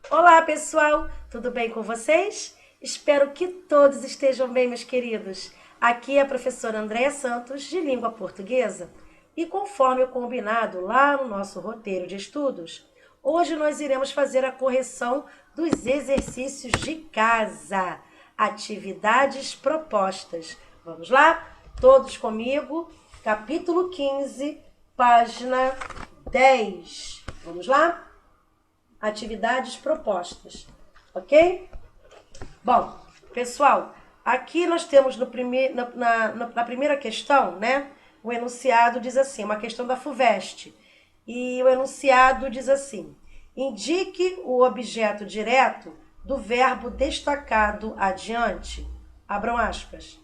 Olá, pessoal! Tudo bem com vocês? Espero que todos estejam bem, meus queridos. Aqui é a professora Andréa Santos, de Língua Portuguesa. E conforme o combinado lá no nosso roteiro de estudos, hoje nós iremos fazer a correção dos exercícios de casa, atividades propostas. Vamos lá? Todos comigo? Capítulo 15, página 10. Vamos lá? Atividades propostas, ok? Bom, pessoal, aqui nós temos na primeira questão, né? O enunciado diz assim, uma questão da FUVEST. E o enunciado diz assim: indique o objeto direto do verbo destacado adiante. Abram aspas.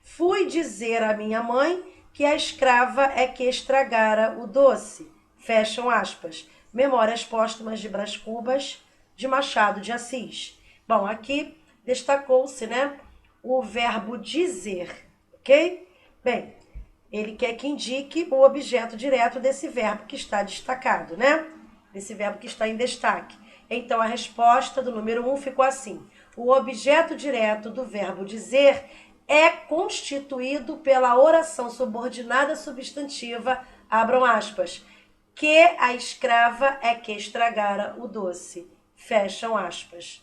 Fui dizer à minha mãe que a escrava é que estragara o doce. Fecham aspas. Memórias Póstumas de Brás Cubas, de Machado de Assis. Bom, aqui destacou-se, né, o verbo dizer, ok? Bem, ele quer que indique o objeto direto desse verbo que está destacado, né? Desse verbo que está em destaque. Então, a resposta do número 1 ficou assim. O objeto direto do verbo dizer é constituído pela oração subordinada substantiva, abram aspas, que a escrava é que estragara o doce, fecham aspas.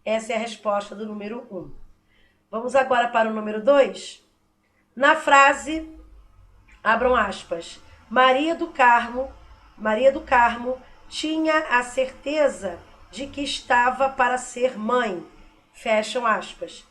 Essa é a resposta do número 1. Vamos agora para o número 2. Na frase, abram aspas, Maria do Carmo tinha a certeza de que estava para ser mãe, fecham aspas.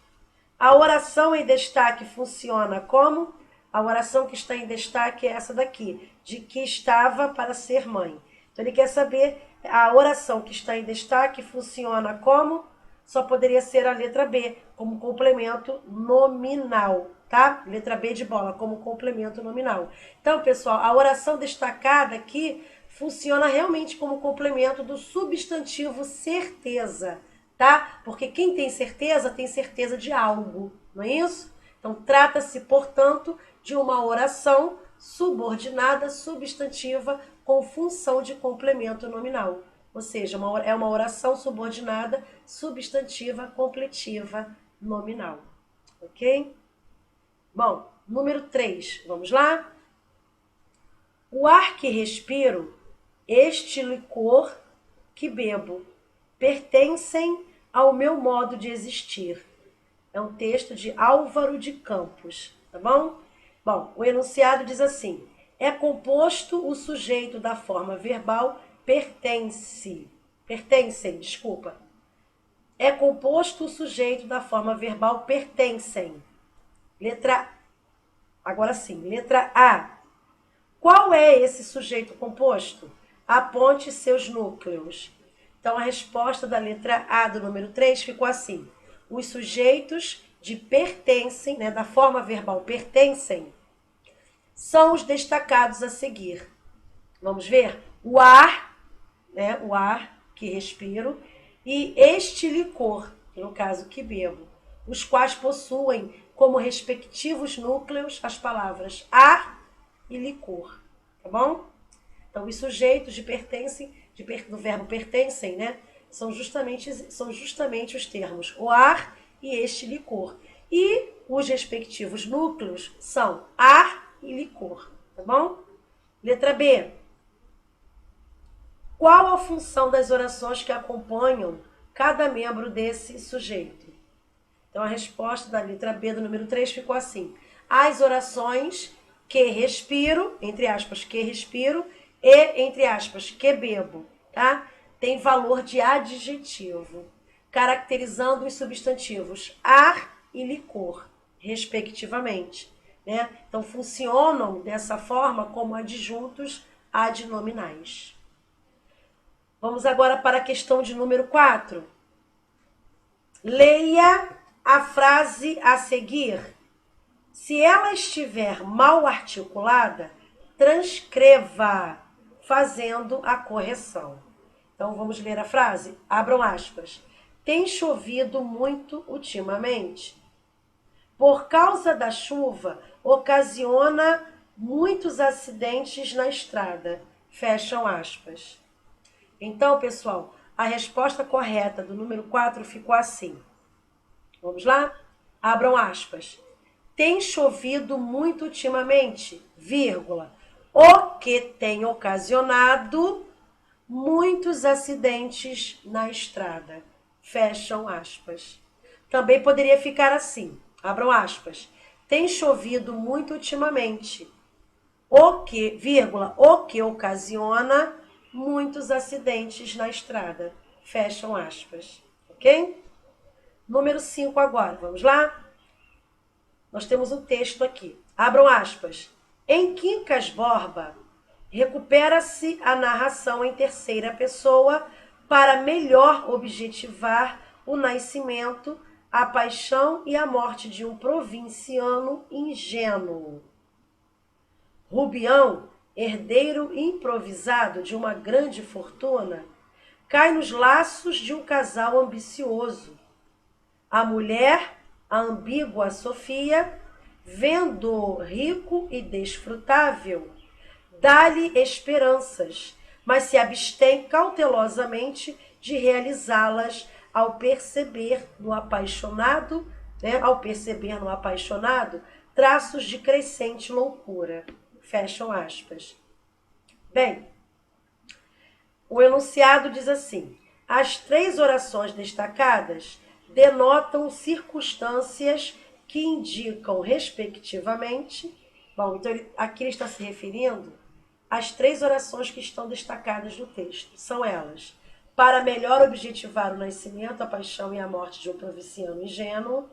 A oração em destaque funciona como? A oração que está em destaque é essa daqui, de que estava para ser mãe. Então ele quer saber, a oração que está em destaque funciona como? Só poderia ser a letra B, como complemento nominal, tá? Letra B de bola, como complemento nominal. Então, pessoal, a oração destacada aqui funciona realmente como complemento do substantivo certeza, tá? Porque quem tem certeza de algo, não é isso? Então, trata-se, portanto, de uma oração subordinada, substantiva, com função de complemento nominal. Ou seja, é uma oração subordinada, substantiva, completiva, nominal. Ok? Bom, número 3, vamos lá? O ar que respiro, este licor que bebo, pertencem ao meu modo de existir. É um texto de Álvaro de Campos, tá bom? Bom, o enunciado diz assim: é composto o sujeito da forma verbal pertencem, desculpa. É composto o sujeito da forma verbal pertencem. Agora sim, letra A. Qual é esse sujeito composto? Aponte seus núcleos. Então, a resposta da letra A do número 3 ficou assim. Os sujeitos de pertencem, né, da forma verbal pertencem, são os destacados a seguir. Vamos ver? O ar, né, o ar que respiro, e este licor, no caso que bebo, os quais possuem como respectivos núcleos as palavras ar e licor, tá bom? Então, os sujeitos de pertencem, do verbo pertencem, né? São justamente os termos o ar e este licor. E os respectivos núcleos são ar e licor, tá bom? Letra B. Qual a função das orações que acompanham cada membro desse sujeito? Então, a resposta da letra B do número 3 ficou assim. As orações que respiro, entre aspas, que respiro, e, entre aspas, que bebo, tá? Tem valor de adjetivo, caracterizando os substantivos ar e licor, respectivamente, né? Então, funcionam dessa forma como adjuntos adnominais. Vamos agora para a questão de número 4. Leia a frase a seguir. Se ela estiver mal articulada, transcreva, fazendo a correção. Então, vamos ler a frase? Abram aspas. Tem chovido muito ultimamente. Por causa da chuva, ocasiona muitos acidentes na estrada. Fecham aspas. Então, pessoal, a resposta correta do número 4 ficou assim. Vamos lá? Abram aspas. Tem chovido muito ultimamente, vírgula, o que tem ocasionado muitos acidentes na estrada. Fecham aspas. Também poderia ficar assim, abram aspas. Tem chovido muito ultimamente, o que ocasiona muitos acidentes na estrada. Fecham aspas. Ok? Número 5 agora, vamos lá? Nós temos um texto aqui. Abram aspas. Em Quincas Borba, recupera-se a narração em terceira pessoa para melhor objetivar o nascimento, a paixão e a morte de um provinciano ingênuo. Rubião, herdeiro improvisado de uma grande fortuna, cai nos laços de um casal ambicioso. A mulher, a ambígua Sofia, vendo-o rico e desfrutável, dá-lhe esperanças, mas se abstém cautelosamente de realizá-las ao perceber no apaixonado, traços de crescente loucura. Fecham aspas. Bem, o enunciado diz assim: as 3 orações destacadas denotam circunstâncias que indicam, respectivamente... Bom, então aqui ele está se referindo às 3 orações que estão destacadas no texto. São elas: para melhor objetivar o nascimento, a paixão e a morte de um provinciano ingênuo.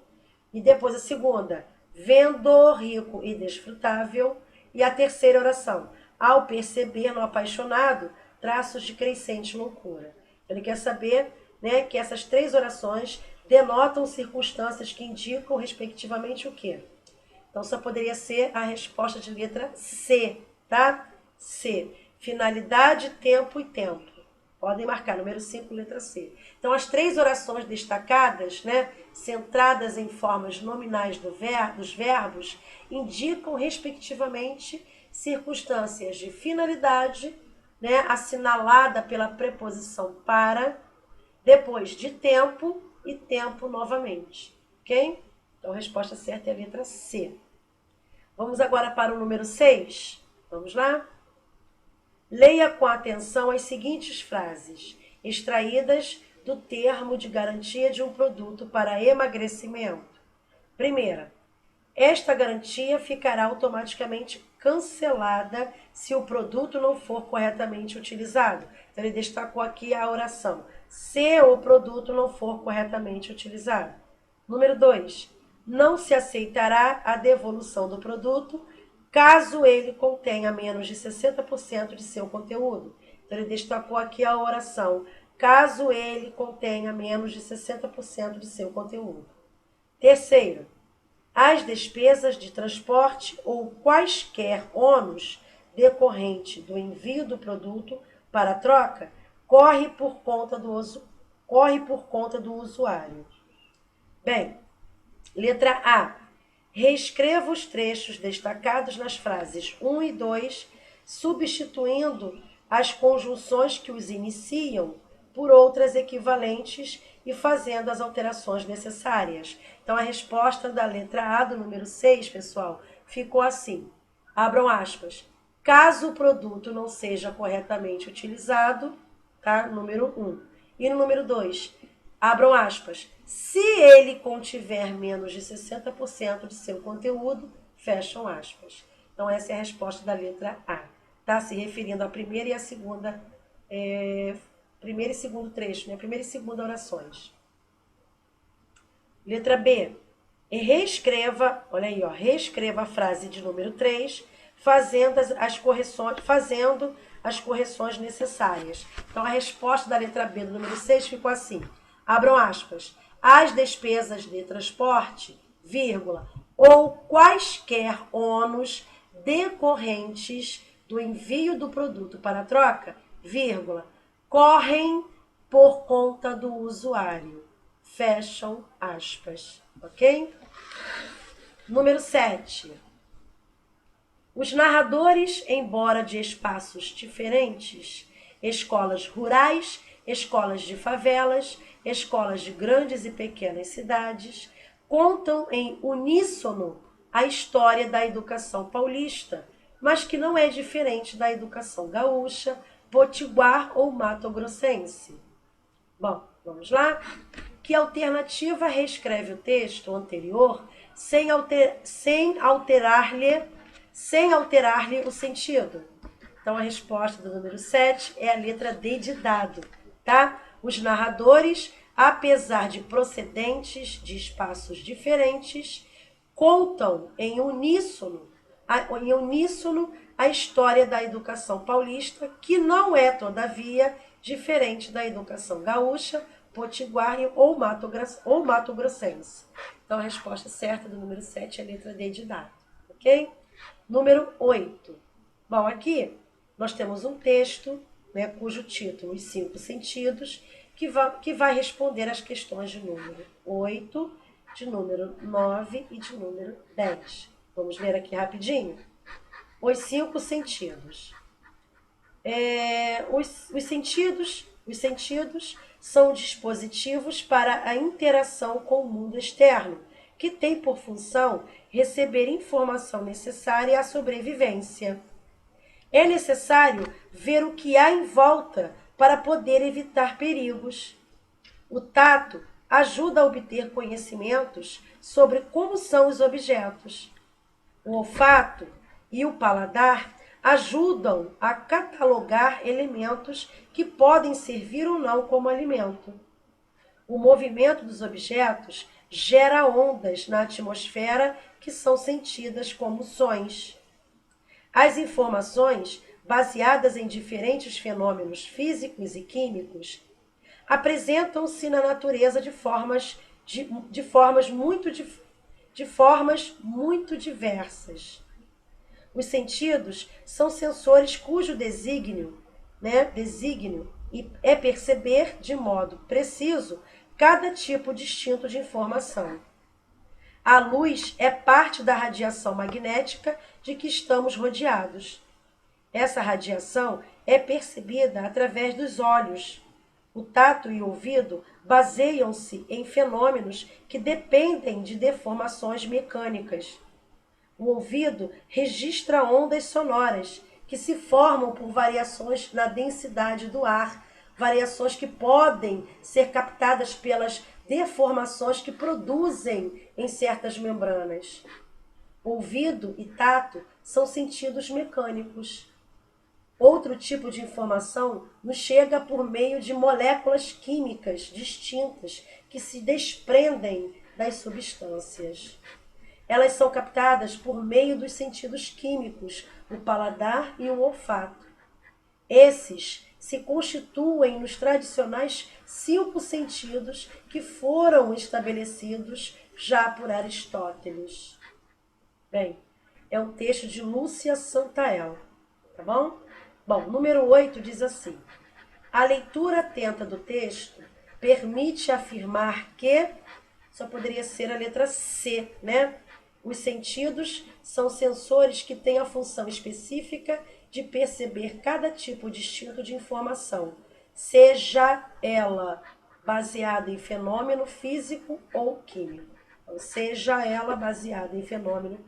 E depois a segunda: vendo rico e desfrutável. E a terceira oração: ao perceber no apaixonado traços de crescente loucura. Ele quer saber, né, que essas 3 orações denotam circunstâncias que indicam, respectivamente, o quê? Então, só poderia ser a resposta de letra C, tá? C. Finalidade, tempo e tempo. Podem marcar, número 5, letra C. Então, as 3 orações destacadas, né, centradas em formas nominais dos verbos, indicam, respectivamente, circunstâncias de finalidade, né, assinalada pela preposição para, depois de tempo e tempo novamente. Ok? Então, a resposta certa é a letra C. Vamos agora para o número 6. Vamos lá? Leia com atenção as seguintes frases, extraídas do termo de garantia de um produto para emagrecimento. Primeira, esta garantia ficará automaticamente cancelada se o produto não for corretamente utilizado. Então, ele destacou aqui a oração: se o produto não for corretamente utilizado. Número 2, não se aceitará a devolução do produto caso ele contenha menos de 60% de seu conteúdo. Então, ele destacou aqui a oração: caso ele contenha menos de 60% de seu conteúdo. Terceiro, as despesas de transporte ou quaisquer ônus decorrente do envio do produto para troca corre por conta do usuário. Bem, letra A. Reescreva os trechos destacados nas frases 1 e 2, substituindo as conjunções que os iniciam por outras equivalentes e fazendo as alterações necessárias. Então, a resposta da letra A do número 6, pessoal, ficou assim. Abram aspas. Caso o produto não seja corretamente utilizado, tá? Número 1. E no número 2, abram aspas. Se ele contiver menos de 60% de seu conteúdo, fecham aspas. Então, essa é a resposta da letra A. Tá? Se referindo à primeira e à segunda, primeiro e segundo trecho, né? Primeira e segunda orações. Letra B. Reescreva, olha aí, ó, reescreva a frase de número 3, fazendo as correções necessárias. Então, a resposta da letra B do número 6 ficou assim. Abram aspas. As despesas de transporte, vírgula, ou quaisquer ônus decorrentes do envio do produto para troca, vírgula, correm por conta do usuário. Fecham aspas. Ok? Número 7. Os narradores, embora de espaços diferentes, escolas rurais escolas de favelas, escolas de grandes e pequenas cidades, contam em uníssono a história da educação paulista, mas que não é diferente da educação gaúcha, potiguar ou matogrossense. Bom, vamos lá? Que alternativa reescreve o texto anterior sem alterar-lhe o sentido? Então, a resposta do número 7 é a letra D de dado, tá? Os narradores, apesar de procedentes de espaços diferentes, contam em uníssono a história da educação paulista, que não é, todavia, diferente da educação gaúcha, potiguar ou mato-grossense. Então, a resposta certa do número 7 é a letra D de dado, ok? Número 8. Bom, aqui nós temos um texto, né, cujo título, Os Cinco Sentidos, que vai responder às questões de número 8, de número 9 e de número 10. Vamos ler aqui rapidinho? Os cinco sentidos. Os sentidos são dispositivos para a interação com o mundo externo, que tem por função receber informação necessária à sobrevivência. É necessário ver o que há em volta para poder evitar perigos. O tato ajuda a obter conhecimentos sobre como são os objetos. O olfato e o paladar ajudam a catalogar elementos que podem servir ou não como alimento. O movimento dos objetos gera ondas na atmosfera que são sentidas como sons. As informações, baseadas em diferentes fenômenos físicos e químicos, apresentam-se na natureza de formas muito diversas. Os sentidos são sensores cujo desígnio é perceber de modo preciso cada tipo distinto de informação. A luz é parte da radiação magnética de que estamos rodeados. Essa radiação é percebida através dos olhos. O tato e o ouvido baseiam-se em fenômenos que dependem de deformações mecânicas. O ouvido registra ondas sonoras que se formam por variações na densidade do ar, variações que podem ser captadas pelas deformações que produzem em certas membranas. Ouvido e tato são sentidos mecânicos. Outro tipo de informação nos chega por meio de moléculas químicas distintas que se desprendem das substâncias. Elas são captadas por meio dos sentidos químicos, o paladar e o olfato. Esses se constituem nos tradicionais 5 sentidos que foram estabelecidos já por Aristóteles. Bem, é um texto de Lúcia Santaella, tá bom? Bom, número 8 diz assim: a leitura atenta do texto permite afirmar que, só poderia ser a letra C, né? Os sentidos são sensores que têm a função específica de perceber cada tipo distinto de informação, seja ela baseada em fenômeno físico ou químico. Então, seja ela baseada em fenômeno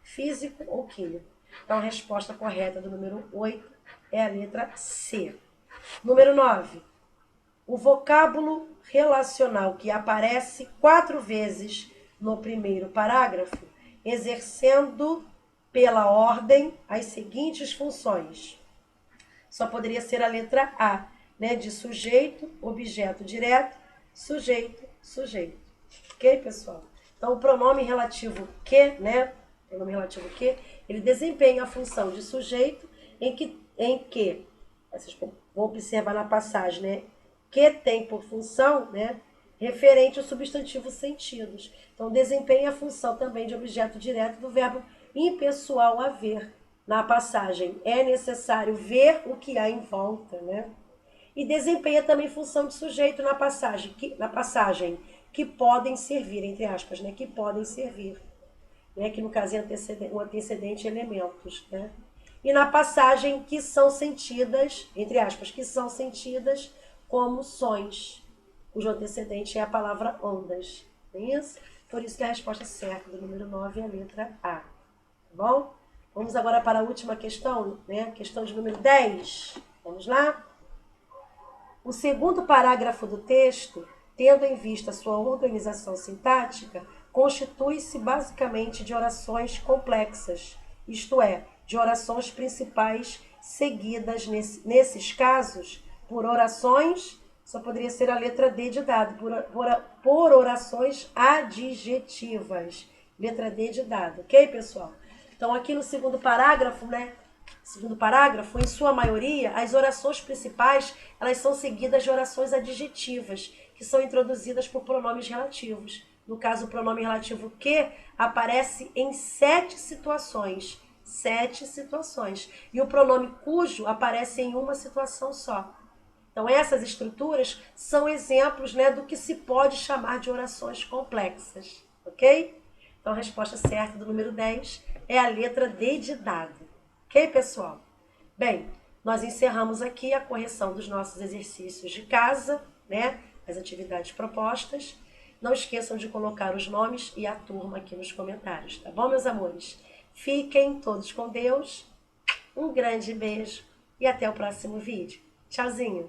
físico ou químico. Então, a resposta correta do número 8 é a letra C. Número 9. O vocábulo relacional que aparece 4 vezes no primeiro parágrafo, exercendo pela ordem as seguintes funções. Só poderia ser a letra A, né? De sujeito, objeto direto, sujeito, sujeito. Ok, pessoal? Então, o pronome relativo que, né? O pronome relativo que, ele desempenha a função de sujeito em que vocês vão observar na passagem, né? Que tem por função, né? Referente ao substantivo sentidos. Então, desempenha a função também de objeto direto do verbo impessoal haver. Na passagem, é necessário ver o que há em volta, né? E desempenha também função de sujeito na passagem que podem servir, entre aspas, né? Que podem servir, né? Que no caso é o antecedente elementos, né? E na passagem que são sentidas, entre aspas, que são sentidas como sons, cujo antecedente é a palavra ondas. Não é isso? Por isso que a resposta certa do número 9 é a letra A. Tá bom? Vamos agora para a última questão, né? Questão de número 10. Vamos lá? O segundo parágrafo do texto, tendo em vista sua organização sintática, constitui-se basicamente de orações complexas, isto é, de orações principais seguidas, nesses casos, por orações, só poderia ser a letra D de dado, por orações adjetivas. Letra D de dado, ok, pessoal? Então, aqui no segundo parágrafo, né? Segundo parágrafo, em sua maioria, as orações principais, elas são seguidas de orações adjetivas, que são introduzidas por pronomes relativos. No caso, o pronome relativo que aparece em 7 situações. 7 situações. E o pronome cujo aparece em uma situação só. Então, essas estruturas são exemplos, né, do que se pode chamar de orações complexas. Ok? Então, a resposta certa do número 10 é a letra D de dado. Ok, pessoal? Bem, nós encerramos aqui a correção dos nossos exercícios de casa, né? As atividades propostas. Não esqueçam de colocar os nomes e a turma aqui nos comentários, tá bom, meus amores? Fiquem todos com Deus. Um grande beijo e até o próximo vídeo. Tchauzinho!